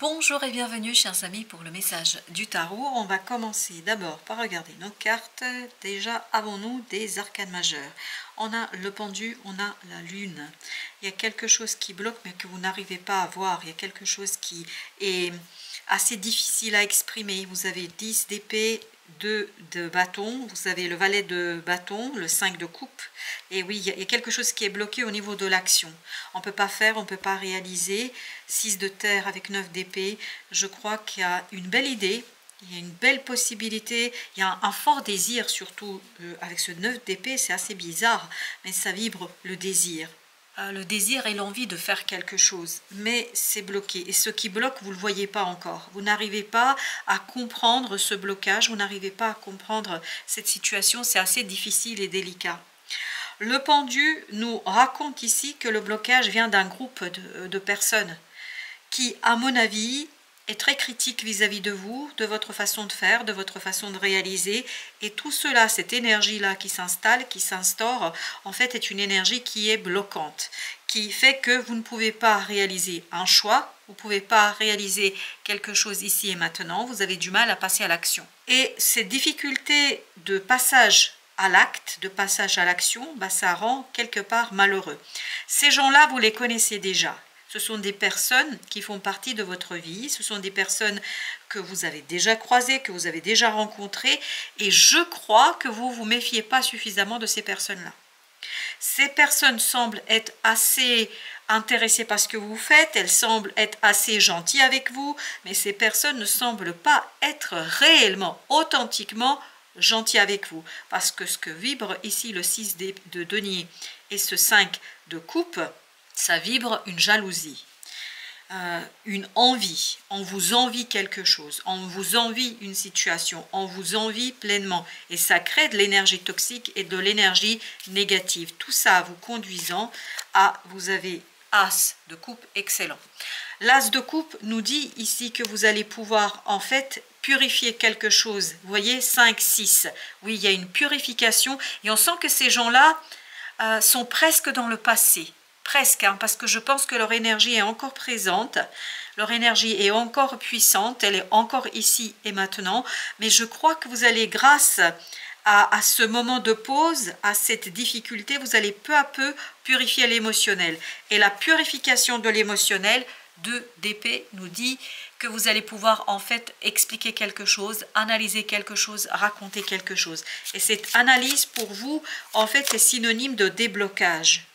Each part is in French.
Bonjour et bienvenue chers amis pour le message du tarot. On va commencer d'abord par regarder nos cartes. Déjà, avons-nous des arcanes majeures? On a le pendu, on a la lune. Il y a quelque chose qui bloque mais que vous n'arrivez pas à voir. Il y a quelque chose qui est assez difficile à exprimer. Vous avez 10 d'épée, 2 de bâton, vous avez le valet de bâton, le 5 de coupe. Et oui, il y a quelque chose qui est bloqué au niveau de l'action. On ne peut pas faire, on ne peut pas réaliser. 6 de terre avec 9 d'épée. Je crois qu'il y a une belle idée, il y a une belle possibilité, il y a un fort désir surtout avec ce 9 d'épée. C'est assez bizarre, mais ça vibre le désir. Le désir et l'envie de faire quelque chose, mais c'est bloqué. Et ce qui bloque, vous ne le voyez pas encore. Vous n'arrivez pas à comprendre ce blocage, vous n'arrivez pas à comprendre cette situation. C'est assez difficile et délicat. Le pendu nous raconte ici que le blocage vient d'un groupe de personnes qui, à mon avis, est très critique vis-à-vis de vous, de votre façon de faire, de votre façon de réaliser. Et tout cela, cette énergie-là qui s'installe, qui s'instaure, en fait, est une énergie qui est bloquante, qui fait que vous ne pouvez pas réaliser un choix, vous ne pouvez pas réaliser quelque chose ici et maintenant, vous avez du mal à passer à l'action. Et ces difficultés de passage à l'acte, de passage à l'action, bah, ça rend quelque part malheureux. Ces gens-là, vous les connaissez déjà. Ce sont des personnes qui font partie de votre vie, ce sont des personnes que vous avez déjà croisées, que vous avez déjà rencontrées, et je crois que vous ne vous méfiez pas suffisamment de ces personnes-là. Ces personnes semblent être assez intéressées par ce que vous faites, elles semblent être assez gentilles avec vous, mais ces personnes ne semblent pas être réellement, authentiquement gentilles avec vous, parce que ce que vibre ici le 6 de denier et ce 5 de coupe, ça vibre une jalousie, une envie. On vous envie quelque chose, on vous envie une situation, on vous envie pleinement. Et ça crée de l'énergie toxique et de l'énergie négative. Tout ça vous conduisant à, vous avez As de coupe, excellent. L'As de coupe nous dit ici que vous allez pouvoir en fait purifier quelque chose. Vous voyez, 5, 6. Oui, il y a une purification et on sent que ces gens-là sont presque dans le passé. Presque, hein, parce que je pense que leur énergie est encore présente, leur énergie est encore puissante, elle est encore ici et maintenant, mais je crois que vous allez, grâce à ce moment de pause, à cette difficulté, vous allez peu à peu purifier l'émotionnel. Et la purification de l'émotionnel, 2 d'épée nous dit que vous allez pouvoir en fait expliquer quelque chose, analyser quelque chose, raconter quelque chose. Et cette analyse pour vous, en fait, est synonyme de déblocage.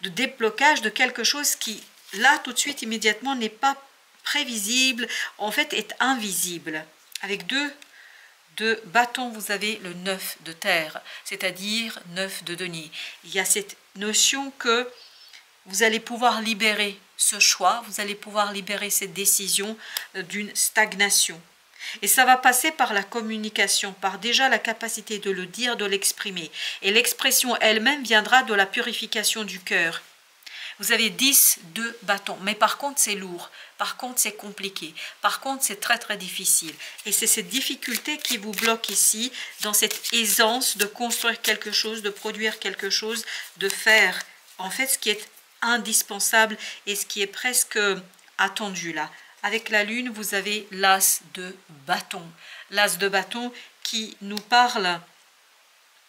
De déblocage de quelque chose qui, là, tout de suite, immédiatement, n'est pas prévisible, en fait, est invisible. Avec 2 de bâton, vous avez le 9 de terre, c'est-à-dire 9 de denier. Il y a cette notion que vous allez pouvoir libérer ce choix, vous allez pouvoir libérer cette décision d'une stagnation. Et ça va passer par la communication, par déjà la capacité de le dire, de l'exprimer. Et l'expression elle-même viendra de la purification du cœur. Vous avez 10 de bâton, mais par contre c'est lourd, par contre c'est compliqué, par contre c'est très très difficile. Et c'est cette difficulté qui vous bloque ici, dans cette aisance de construire quelque chose, de produire quelque chose, de faire en fait ce qui est indispensable et ce qui est presque attendu là. Avec la lune, vous avez l'as de bâton. L'as de bâton qui nous parle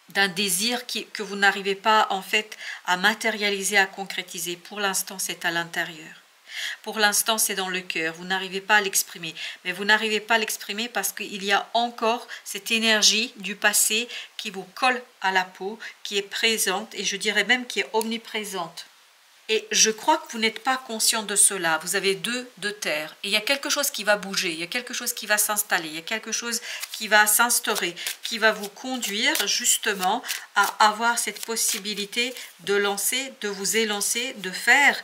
d'un désir que vous n'arrivez pas en fait à matérialiser, à concrétiser. Pour l'instant, c'est à l'intérieur. Pour l'instant, c'est dans le cœur. Vous n'arrivez pas à l'exprimer. Mais vous n'arrivez pas à l'exprimer parce qu'il y a encore cette énergie du passé qui vous colle à la peau, qui est présente et je dirais même qui est omniprésente. Et je crois que vous n'êtes pas conscient de cela. Vous avez 2 de terre. Et il y a quelque chose qui va bouger, il y a quelque chose qui va s'installer, il y a quelque chose qui va s'instaurer, qui va vous conduire justement à avoir cette possibilité de lancer, de vous élancer, de faire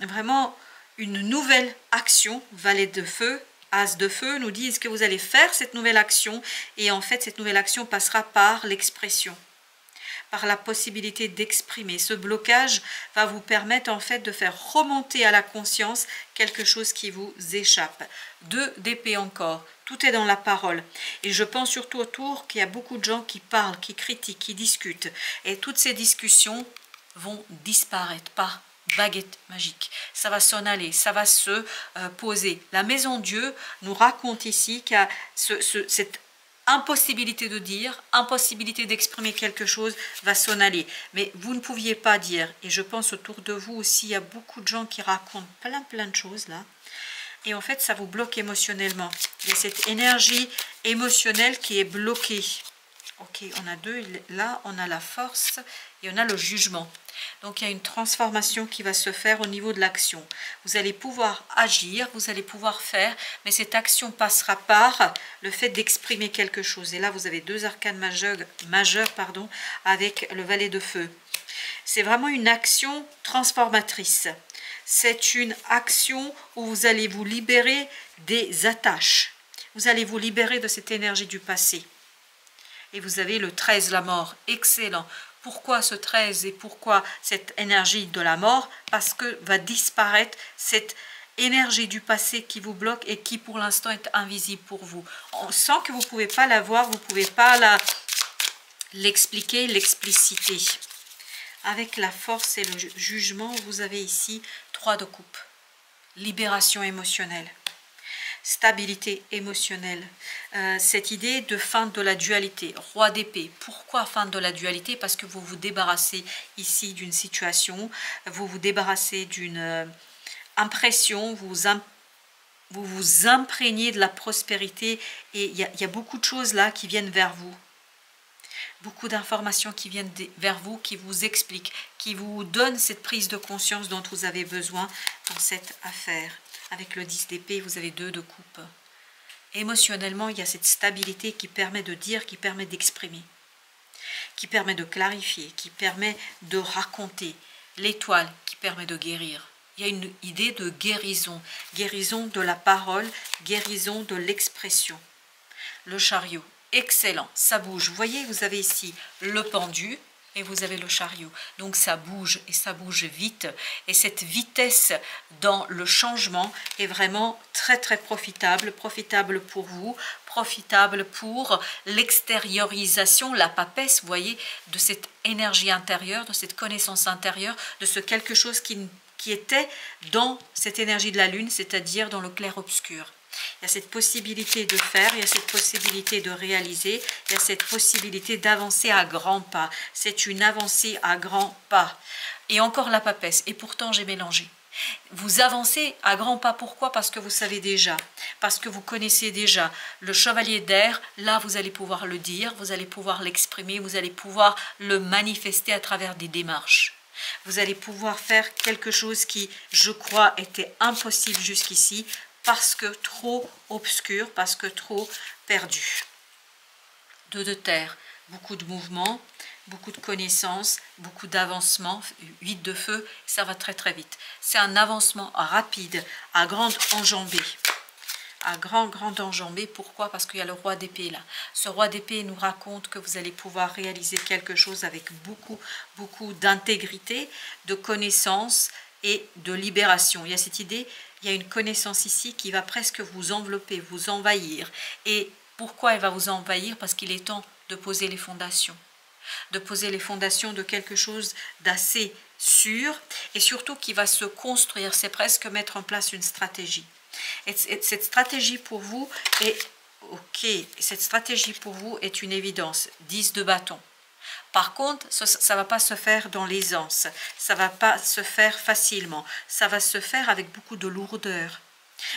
vraiment une nouvelle action. Valet de feu, As de feu nous disent que vous allez faire cette nouvelle action. Et en fait, cette nouvelle action passera par l'expression, par la possibilité d'exprimer. Ce blocage va vous permettre en fait de faire remonter à la conscience quelque chose qui vous échappe. 2 d'épée encore, tout est dans la parole. Et je pense surtout autour qu'il y a beaucoup de gens qui parlent, qui critiquent, qui discutent. Et toutes ces discussions vont disparaître par baguette magique. Ça va s'en aller, ça va se poser. La maison Dieu nous raconte ici qu'il y a cette impossibilité de dire, impossibilité d'exprimer quelque chose va s'en aller. Mais vous ne pouviez pas dire. Et je pense autour de vous aussi, il y a beaucoup de gens qui racontent plein de choses là. Et en fait, ça vous bloque émotionnellement. Il y a cette énergie émotionnelle qui est bloquée. Ok, on a deux. Là, on a la force et on a le jugement. Donc, il y a une transformation qui va se faire au niveau de l'action. Vous allez pouvoir agir, vous allez pouvoir faire, mais cette action passera par le fait d'exprimer quelque chose. Et là, vous avez deux arcanes majeurs avec le valet de feu. C'est vraiment une action transformatrice. C'est une action où vous allez vous libérer des attaches. Vous allez vous libérer de cette énergie du passé. Et vous avez le 13, la mort. Excellent. Pourquoi ce 13 et pourquoi cette énergie de la mort? Parce que va disparaître cette énergie du passé qui vous bloque et qui pour l'instant est invisible pour vous. On sent que vous ne pouvez pas la voir, vous ne pouvez pas l'expliquer, l'expliciter. Avec la force et le jugement, vous avez ici 3 de coupe. Libération émotionnelle. Stabilité émotionnelle. Cette idée de fin de la dualité. Roi d'épée. Pourquoi fin de la dualité? Parce que vous vous débarrassez ici d'une situation, vous vous débarrassez d'une impression, vous vous imprégnez de la prospérité et il y a beaucoup de choses là qui viennent vers vous. Beaucoup d'informations qui viennent vers vous, qui vous expliquent, qui vous donnent cette prise de conscience dont vous avez besoin dans cette affaire. Avec le 10 d'épée, vous avez 2 de coupe. Émotionnellement, il y a cette stabilité qui permet de dire, qui permet d'exprimer, qui permet de clarifier, qui permet de raconter. L'étoile qui permet de guérir. Il y a une idée de guérison. Guérison de la parole, guérison de l'expression. Le chariot. Excellent, ça bouge. Vous voyez, vous avez ici le pendu et vous avez le chariot. Donc ça bouge et ça bouge vite. Et cette vitesse dans le changement est vraiment très profitable. Profitable pour vous, profitable pour l'extériorisation, la papesse, vous voyez, de cette énergie intérieure, de cette connaissance intérieure, de ce quelque chose qui était dans cette énergie de la lune, c'est-à-dire dans le clair-obscur. Il y a cette possibilité de faire, il y a cette possibilité de réaliser, il y a cette possibilité d'avancer à grands pas. C'est une avancée à grands pas. Et encore la papesse, et pourtant j'ai mélangé. Vous avancez à grands pas, pourquoi? Parce que vous savez déjà, parce que vous connaissez déjà le chevalier d'air. Là, vous allez pouvoir le dire, vous allez pouvoir l'exprimer, vous allez pouvoir le manifester à travers des démarches. Vous allez pouvoir faire quelque chose qui, je crois, était impossible jusqu'ici, parce que trop obscur, parce que trop perdu. 2 de terre, beaucoup de mouvements, beaucoup de connaissances, beaucoup d'avancement. 8 de feu, ça va très vite. C'est un avancement rapide, à grande enjambée. À grande enjambée, pourquoi? Parce qu'il y a le roi d'épée là. Ce roi d'épée nous raconte que vous allez pouvoir réaliser quelque chose avec beaucoup d'intégrité, de connaissances et de libération. Il y a cette idée, il y a une connaissance ici qui va presque vous envelopper, vous envahir. Et pourquoi elle va vous envahir? Parce qu'il est temps de poser les fondations. De poser les fondations de quelque chose d'assez sûr et surtout qui va se construire. C'est presque mettre en place une stratégie. Et cette stratégie pour vous est cette stratégie pour vous est une évidence. 10 de bâton. Par contre, ça ne va pas se faire dans l'aisance, ça ne va pas se faire facilement, ça va se faire avec beaucoup de lourdeur.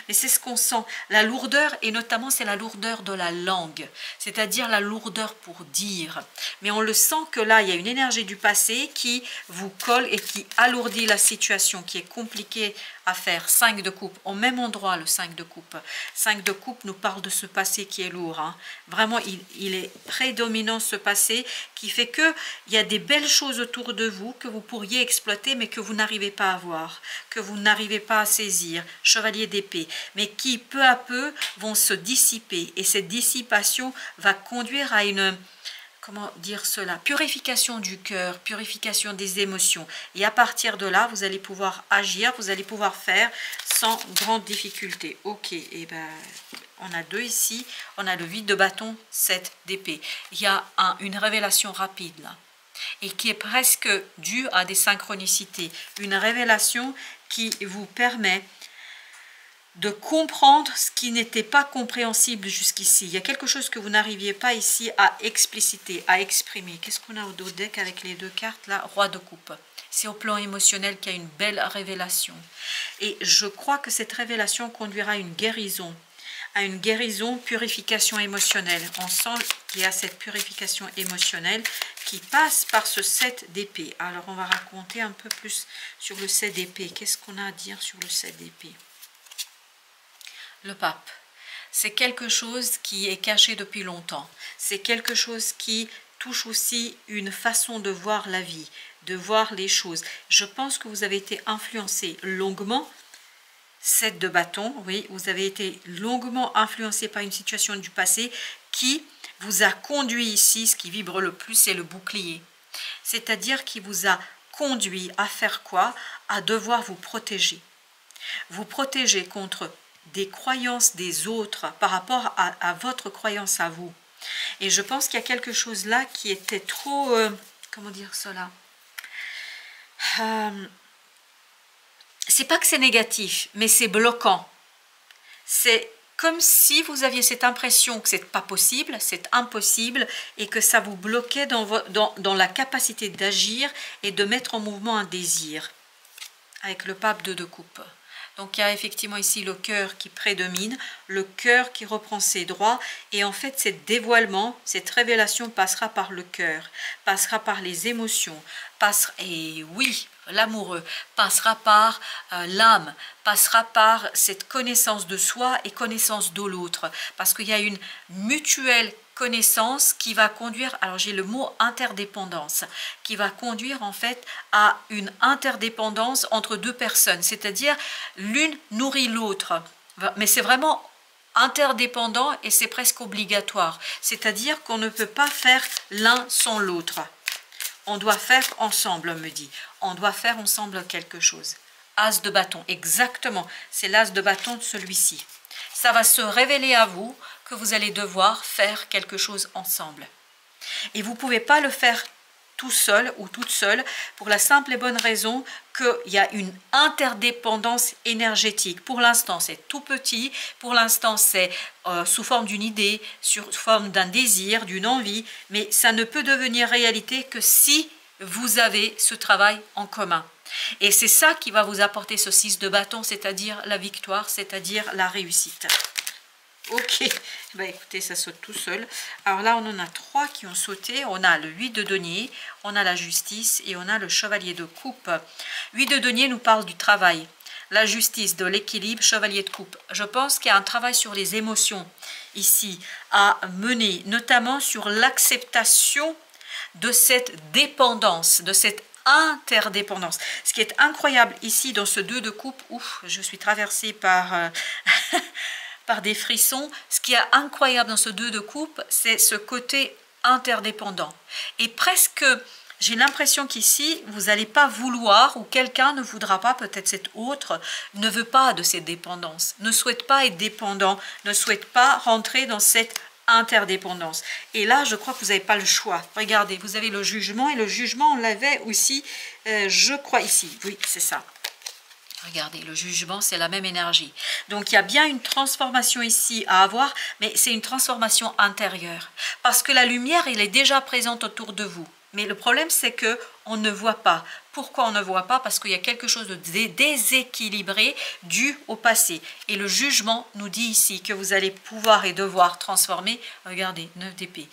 Mais c'est ce qu'on sent, la lourdeur, et notamment c'est la lourdeur de la langue, c'est-à-dire la lourdeur pour dire. Mais on le sent que là, il y a une énergie du passé qui vous colle et qui alourdit la situation, qui est compliquée à faire. 5 de coupe, au même endroit le 5 de coupe. 5 de coupe nous parle de ce passé qui est lourd. Hein. Vraiment, il est prédominant ce passé qui fait qu'il y a des belles choses autour de vous que vous pourriez exploiter mais que vous n'arrivez pas à voir, que vous n'arrivez pas à saisir. Chevalier d'épée, mais qui peu à peu vont se dissiper et cette dissipation va conduire à une, comment dire cela, purification du cœur, purification des émotions. Et à partir de là, vous allez pouvoir agir, vous allez pouvoir faire sans grande difficulté. Ok, et ben on a 2 ici, on a le 8 de bâton, 7 d'épée. Il y a une révélation rapide là. et qui est presque due à des synchronicités. Une révélation qui vous permet de comprendre ce qui n'était pas compréhensible jusqu'ici. Il y a quelque chose que vous n'arriviez pas ici à expliciter, à exprimer. Qu'est-ce qu'on a au dos deck avec les deux cartes là? Roi de coupe. C'est au plan émotionnel qu'il y a une belle révélation. Et je crois que cette révélation conduira à une guérison, purification émotionnelle. On sent qu'il y a cette purification émotionnelle qui passe par ce 7 d'épée. Alors on va raconter un peu plus sur le 7 d'épée. Qu'est-ce qu'on a à dire sur le 7 d'épée? Le pape, c'est quelque chose qui est caché depuis longtemps. C'est quelque chose qui touche aussi une façon de voir la vie, de voir les choses. Je pense que vous avez été influencé longuement. 7 de bâton, oui, vous avez été longuement influencé par une situation du passé qui vous a conduit ici, ce qui vibre le plus, c'est le bouclier. C'est-à-dire qui vous a conduit à faire quoi? À devoir vous protéger. Vous protéger contre des croyances des autres par rapport à votre croyance à vous. Et je pense qu'il y a quelque chose là qui était trop... comment dire cela? C'est pas que c'est négatif, mais c'est bloquant. C'est comme si vous aviez cette impression que c'est pas possible, c'est impossible, et que ça vous bloquait dans la capacité d'agir et de mettre en mouvement un désir. Avec le pape de 2 coupes. Donc il y a effectivement ici le cœur qui prédomine, le cœur qui reprend ses droits, et en fait cet dévoilement, cette révélation passera par le cœur, passera par les émotions, et oui, l'amoureux, passera par l'âme, passera par cette connaissance de soi et connaissance de l'autre, parce qu'il y a une mutuelle connaissance qui va conduire, alors j'ai le mot interdépendance, qui va conduire en fait à une interdépendance entre 2 personnes, c'est-à-dire l'une nourrit l'autre, mais c'est vraiment interdépendant et c'est presque obligatoire, c'est-à-dire qu'on ne peut pas faire l'un sans l'autre, on doit faire ensemble, on me dit, on doit faire ensemble quelque chose. As de bâton, exactement, c'est l'as de bâton de celui-ci. Ça va se révéler à vous que vous allez devoir faire quelque chose ensemble. Et vous ne pouvez pas le faire tout seul ou toute seule pour la simple et bonne raison qu'il y a une interdépendance énergétique. Pour l'instant, c'est tout petit. Pour l'instant, c'est sous forme d'une idée, sous forme d'un désir, d'une envie. Mais ça ne peut devenir réalité que si vous avez ce travail en commun. Et c'est ça qui va vous apporter ce 6 de bâton, c'est-à-dire la victoire, c'est-à-dire la réussite. Ok, bah écoutez, ça saute tout seul. Alors là, on en a 3 qui ont sauté. On a le 8 de denier, on a la justice et on a le chevalier de coupe. 8 de denier nous parle du travail, la justice, de l'équilibre, chevalier de coupe. Je pense qu'il y a un travail sur les émotions ici à mener, notamment sur l'acceptation de cette dépendance, de cette interdépendance. Ce qui est incroyable ici dans ce 2 de coupe, ouf, je suis traversée par... par des frissons. Ce qui est incroyable dans ce 2 de coupe, c'est ce côté interdépendant. Et presque, j'ai l'impression qu'ici, vous n'allez pas vouloir, ou quelqu'un ne voudra pas, peut-être cet autre, ne veut pas de cette dépendance, ne souhaite pas être dépendant, ne souhaite pas rentrer dans cette interdépendance. Et là, je crois que vous n'avez pas le choix. Regardez, vous avez le jugement, et le jugement, on l'avait aussi, je crois, ici. Oui, c'est ça. Regardez, le jugement, c'est la même énergie. Donc, il y a bien une transformation ici à avoir, mais c'est une transformation intérieure. Parce que la lumière, elle est déjà présente autour de vous. Mais le problème, c'est que on ne voit pas. Pourquoi on ne voit pas? Parce qu'il y a quelque chose de déséquilibré dû au passé. Et le jugement nous dit ici que vous allez pouvoir et devoir transformer. Regardez, 9 d'épée.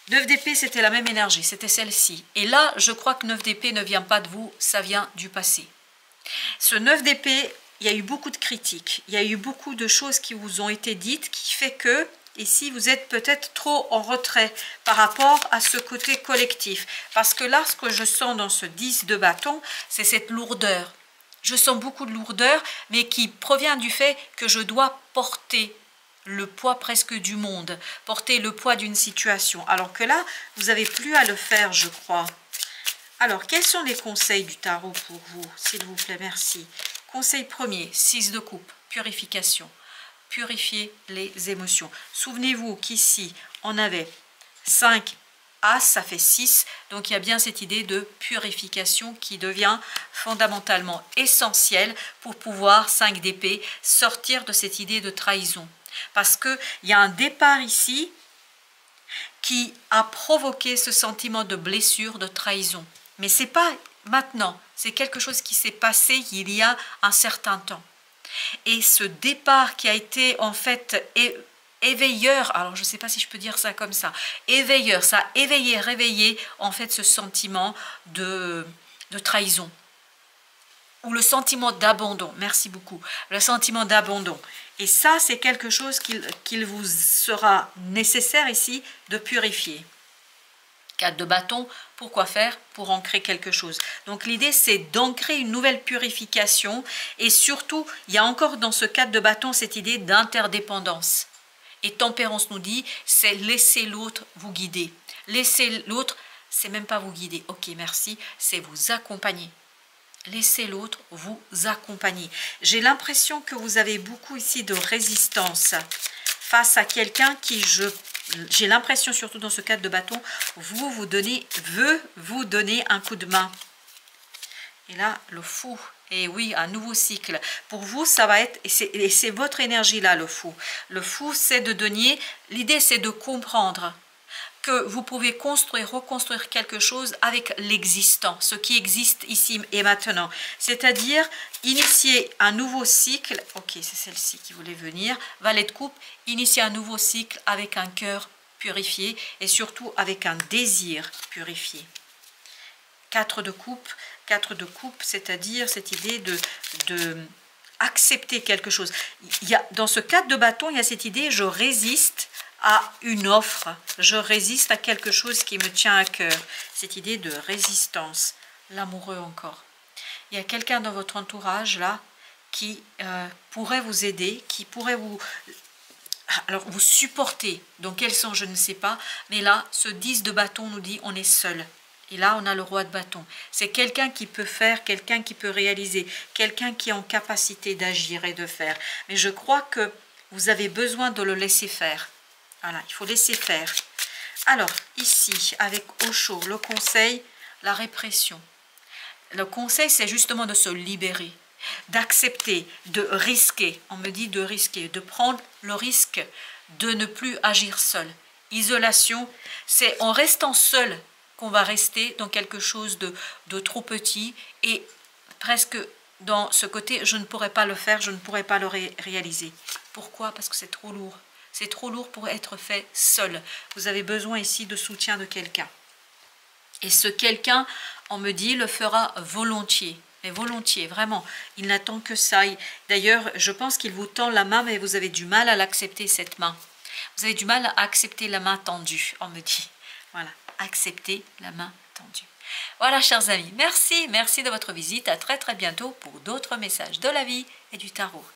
9 d'épée, c'était la même énergie, c'était celle-ci. Et là, je crois que 9 d'épée ne vient pas de vous, ça vient du passé. Ce 9 d'épée, il y a eu beaucoup de critiques, il y a eu beaucoup de choses qui vous ont été dites, qui fait que, ici, vous êtes peut-être trop en retrait par rapport à ce côté collectif. Parce que là, ce que je sens dans ce 10 de bâton, c'est cette lourdeur. Je sens beaucoup de lourdeur, mais qui provient du fait que je dois porter le poids presque du monde, porter le poids d'une situation. Alors que là, vous n'avez plus à le faire, je crois. Alors, quels sont les conseils du tarot pour vous, s'il vous plaît, merci. Conseil premier, 6 de coupe, purification. Purifier les émotions. Souvenez-vous qu'ici, on avait 5 As, ça fait 6. Donc il y a bien cette idée de purification qui devient fondamentalement essentielle pour pouvoir, 5 d'épée, sortir de cette idée de trahison. Parce qu'il y a un départ ici qui a provoqué ce sentiment de blessure, de trahison. Mais ce n'est pas maintenant, c'est quelque chose qui s'est passé il y a un certain temps. Et ce départ qui a été en fait éveilleur, alors je ne sais pas si je peux dire ça comme ça, éveilleur, ça a éveillé, réveillé en fait ce sentiment de trahison. Ou le sentiment d'abandon, merci beaucoup, le sentiment d'abandon. Et ça, c'est quelque chose qu'il vous sera nécessaire ici de purifier. 4 de bâton, pourquoi faire? Pour ancrer quelque chose. Donc l'idée, c'est d'ancrer une nouvelle purification. Et surtout, il y a encore dans ce 4 de bâton cette idée d'interdépendance. Et tempérance nous dit, c'est laisser l'autre vous guider. Laisser l'autre, c'est même pas vous guider. Ok, merci, c'est vous accompagner. Laissez l'autre vous accompagner. J'ai l'impression que vous avez beaucoup ici de résistance face à quelqu'un qui, j'ai l'impression, surtout dans ce cadre de bâton, veut vous donner un coup de main. Et là, le fou. Et oui, un nouveau cycle. Pour vous, ça va être, et c'est votre énergie là, le fou. Le fou, c'est de donner, l'idée c'est de comprendre que vous pouvez construire, reconstruire quelque chose avec l'existant, ce qui existe ici et maintenant. C'est-à-dire initier un nouveau cycle, ok, c'est celle-ci qui voulait venir, valet de coupe, initier un nouveau cycle avec un cœur purifié et surtout avec un désir purifié. 4 de coupe, c'est-à-dire cette idée de accepter quelque chose. Dans ce 4 de bâton, il y a cette idée, je résiste à une offre, je résiste à quelque chose qui me tient à cœur, cette idée de résistance, l'amoureux encore. Il y a quelqu'un dans votre entourage là qui pourrait vous aider, qui pourrait vous supporter, dans quel sens je ne sais pas, mais là ce 10 de bâton nous dit on est seul. Et là, on a le roi de bâton. C'est quelqu'un qui peut faire, quelqu'un qui peut réaliser, quelqu'un qui est en capacité d'agir et de faire. Mais je crois que vous avez besoin de le laisser faire. Voilà, il faut laisser faire. Alors, ici, avec Osho, le conseil, la répression. Le conseil, c'est justement de se libérer, d'accepter, de risquer. On me dit de risquer, de prendre le risque de ne plus agir seul. Isolation, c'est en restant seul qu'on va rester dans quelque chose de trop petit et presque dans ce côté, je ne pourrais pas le faire, je ne pourrais pas le réaliser. Pourquoi? Parce que c'est trop lourd. C'est trop lourd pour être fait seul. Vous avez besoin ici de soutien de quelqu'un. Et ce quelqu'un, on me dit, le fera volontiers. Mais volontiers, vraiment. Il n'attend que ça. D'ailleurs, je pense qu'il vous tend la main, mais vous avez du mal à l'accepter, cette main. Vous avez du mal à accepter la main tendue, on me dit. Voilà, accepter la main tendue. Voilà, chers amis, merci de votre visite. À très bientôt pour d'autres messages de la vie et du tarot.